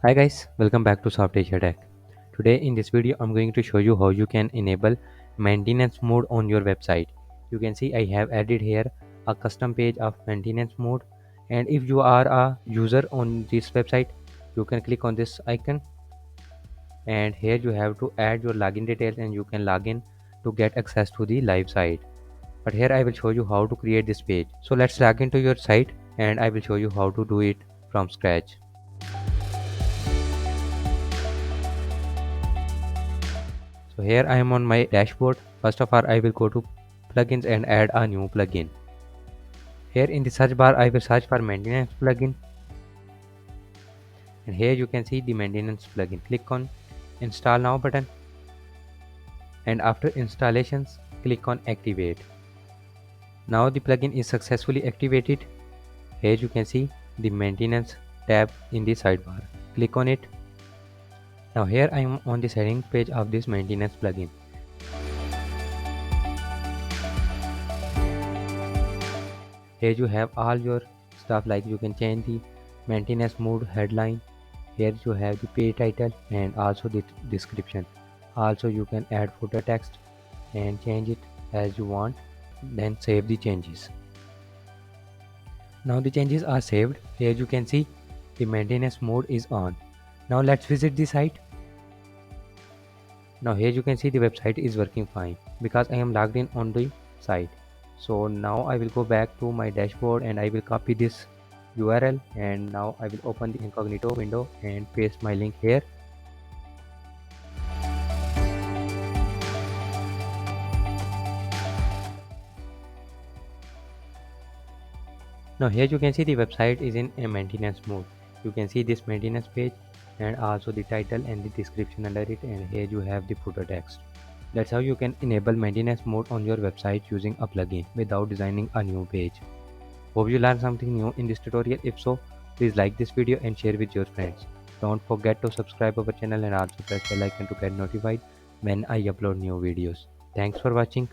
Hi guys, welcome back to SoftAsia Tech. Today in this video I'm going to show you how you can enable maintenance mode on your website. You can see I have added here a custom page of maintenance mode, and if you are a user on this website you can click on this icon, and here you have to add your login details and you can log in to get access to the live site. But here I will show you how to create this page. So let's log into your site and I will show you how to do it from scratch. So here I am on my dashboard. First of all, I will go to plugins and add a new plugin. Here in the search bar, I will search for maintenance plugin, and here you can see the maintenance plugin. Click on install now button, and after installations, click on activate. Now the plugin is successfully activated. Here you can see the maintenance tab in the sidebar. Click on it. Now here I am on the settings page of this maintenance plugin. Here you have all your stuff, like you can change the maintenance mode headline. Here you have the page title and also the description. Also you can add footer text and change it as you want, then save the changes. Now the changes are saved. Here you can see the maintenance mode is on. Now let's visit the site. Now here you can see the website is working fine because I am logged in on the site. So now I will go back to my dashboard and I will copy this URL, and now I will open the incognito window and paste my link here. Now here you can see the website is in a maintenance mode. You can see this maintenance page and also the title and the description under it, and here you have the footer text. That's how you can enable maintenance mode on your website using a plugin without designing a new page. Hope you learned something new in this tutorial. If so, please like this video and share with your friends. Don't forget to subscribe our channel and also press the bell icon to get notified when I upload new videos. Thanks for watching.